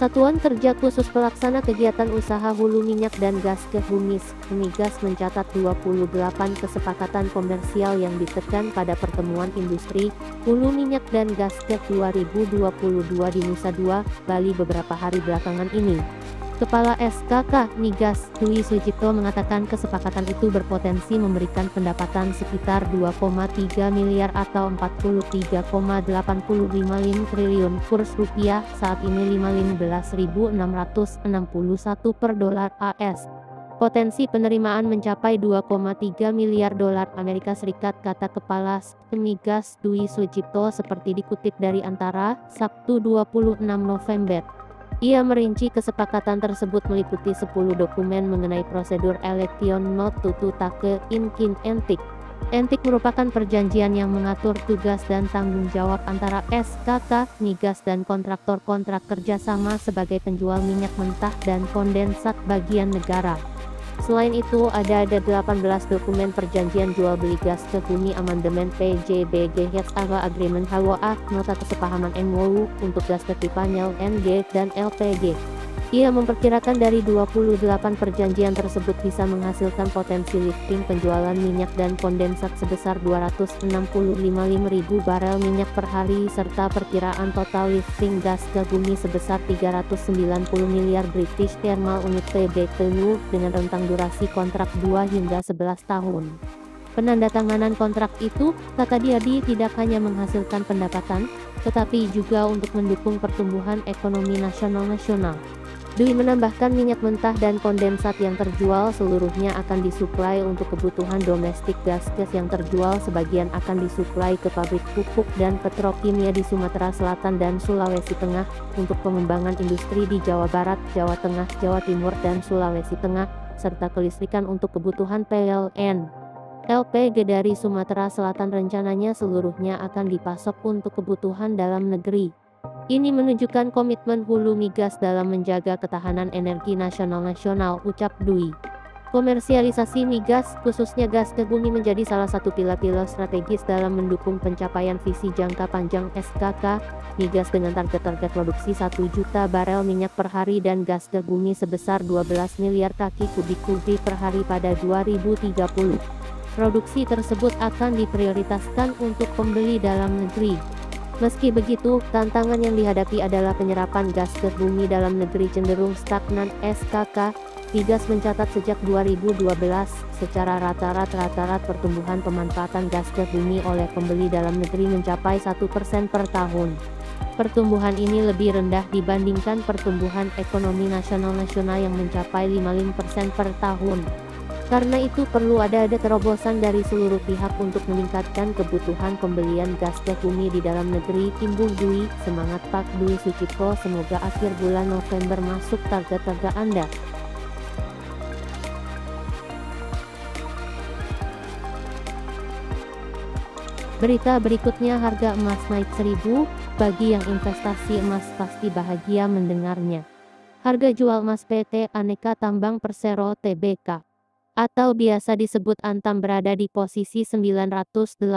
Satuan Kerja Khusus Pelaksana Kegiatan Usaha Hulu Minyak dan Gas Kebumis, Migas mencatat 28 kesepakatan komersial yang ditekan pada pertemuan industri hulu minyak dan gas ke 2022 di Nusa Dua, Bali beberapa hari belakangan ini. Kepala SKK Migas, Dwi Sujipto mengatakan kesepakatan itu berpotensi memberikan pendapatan sekitar 2,3 miliar atau 43,855 triliun kurs rupiah saat ini 15.661 per dolar AS. Potensi penerimaan mencapai 2,3 miliar dolar Amerika Serikat, kata Kepala Migas Dwi Sujipto seperti dikutip dari Antara, Sabtu 26 November. Ia merinci kesepakatan tersebut meliputi 10 dokumen mengenai prosedur election not to take in entik. Entik merupakan perjanjian yang mengatur tugas dan tanggung jawab antara SKK, Migas dan kontraktor-kontrak kerjasama sebagai penjual minyak mentah dan kondensat bagian negara. Selain itu, ada 18 dokumen perjanjian jual beli gas ke bumi amandemen PJBG Agreement HWA, nota kesepahaman MOU untuk gas ke pipa LNG dan LPG. Ia memperkirakan dari 28 perjanjian tersebut bisa menghasilkan potensi lifting penjualan minyak dan kondensat sebesar 265.000 barel minyak per hari serta perkiraan total lifting gas ke bumi sebesar 390 miliar British Thermal Unit PBTU dengan rentang durasi kontrak 2 hingga 11 tahun. Penandatanganan kontrak itu, kata Diadi, tidak hanya menghasilkan pendapatan, tetapi juga untuk mendukung pertumbuhan ekonomi nasional. Dwi menambahkan minyak mentah dan kondensat yang terjual seluruhnya akan disuplai untuk kebutuhan domestik, gas yang terjual sebagian akan disuplai ke pabrik pupuk dan petrokimia di Sumatera Selatan dan Sulawesi Tengah untuk pengembangan industri di Jawa Barat, Jawa Tengah, Jawa Timur dan Sulawesi Tengah, serta kelistrikan untuk kebutuhan PLN. LPG dari Sumatera Selatan rencananya seluruhnya akan dipasok untuk kebutuhan dalam negeri. Ini menunjukkan komitmen Hulu Migas dalam menjaga ketahanan energi nasional, ucap Dwi. Komersialisasi migas, khususnya gas ke bumi, menjadi salah satu pilar-pilar strategis dalam mendukung pencapaian visi jangka panjang SKK Migas dengan target produksi 1 juta barel minyak per hari dan gas ke bumi sebesar 12 miliar kaki kubik per hari pada 2030. Produksi tersebut akan diprioritaskan untuk pembeli dalam negeri. Meski begitu, tantangan yang dihadapi adalah penyerapan gas ke bumi dalam negeri cenderung stagnan. SKK Migas mencatat sejak 2012, secara rata-rata pertumbuhan pemanfaatan gas ke bumi oleh pembeli dalam negeri mencapai 1% per tahun. Pertumbuhan ini lebih rendah dibandingkan pertumbuhan ekonomi nasional yang mencapai 55% per tahun. Karena itu perlu ada terobosan dari seluruh pihak untuk meningkatkan kebutuhan pembelian gas ke bumi di dalam negeri, timbul Dwi. Semangat Pak Dwi Sujipto, semoga akhir bulan November masuk target Anda. Berita berikutnya, harga emas naik 1.000, bagi yang investasi emas pasti bahagia mendengarnya. Harga jual emas PT Aneka Tambang Persero Tbk atau biasa disebut Antam berada di posisi 981.000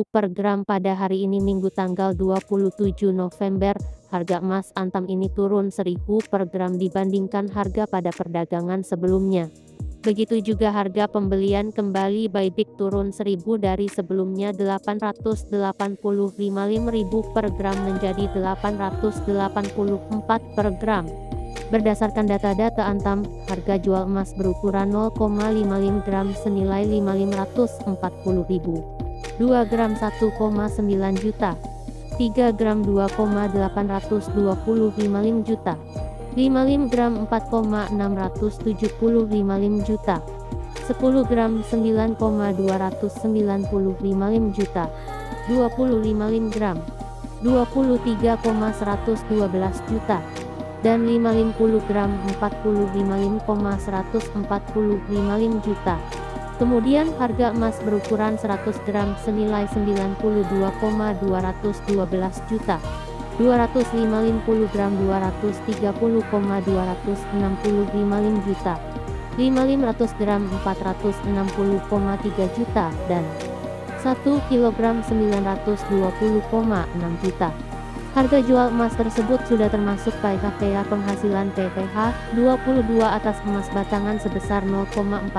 per gram pada hari ini Minggu tanggal 27 November. Harga emas Antam ini turun 1.000 per gram dibandingkan harga pada perdagangan sebelumnya. Begitu juga harga pembelian kembali Bybit turun 1.000 dari sebelumnya 885.000 per gram menjadi 884 per gram. Berdasarkan data Antam, harga jual emas berukuran 0,55 gram senilai 540.000, 2 gram 1,9 juta, 3 gram 2,825 juta, 5 gram 4,675 juta, 10 gram 9,295 juta, 25 gram 23,112 juta, dan 50 gram 45,145 juta. Kemudian harga emas berukuran 100 gram senilai 92,212 juta, 250 gram 230,265 juta, 500 gram 460,3 juta, dan 1 kilogram 920,6 juta. Harga jual emas tersebut sudah termasuk pajakaya penghasilan PPh 22 atas emas batangan sebesar 0,455%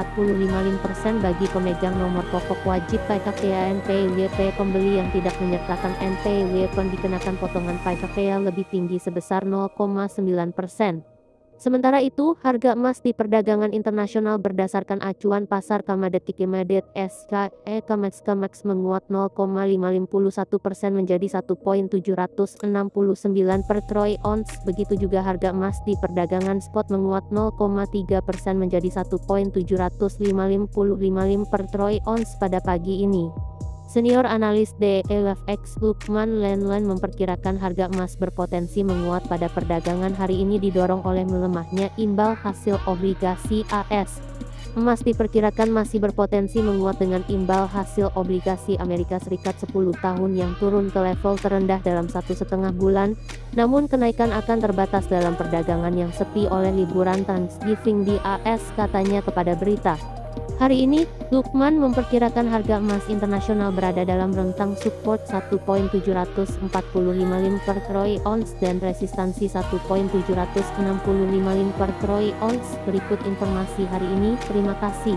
bagi pemegang nomor pokok wajib pajakaya NPWP. Pembeli yang tidak menyertakan NPWP dikenakan potongan pajakaya lebih tinggi sebesar 0,9%. Sementara itu, harga emas di perdagangan internasional berdasarkan acuan pasar Commodity SKE COMEX menguat 0,551% menjadi 1,769 per troy ounce. Begitu juga harga emas di perdagangan spot menguat 0,3% menjadi 1,755 per troy ounce pada pagi ini. Senior analis DEFX Lukman Lenlen memperkirakan harga emas berpotensi menguat pada perdagangan hari ini didorong oleh melemahnya imbal hasil obligasi AS. Emas diperkirakan masih berpotensi menguat dengan imbal hasil obligasi Amerika Serikat 10 tahun yang turun ke level terendah dalam 1,5 bulan, namun kenaikan akan terbatas dalam perdagangan yang sepi oleh liburan Thanksgiving di AS, katanya kepada berita. Hari ini, Lukman memperkirakan harga emas internasional berada dalam rentang support 1,745 per troy ounce dan resistansi 1,765 per troy ounce. Berikut informasi hari ini, terima kasih.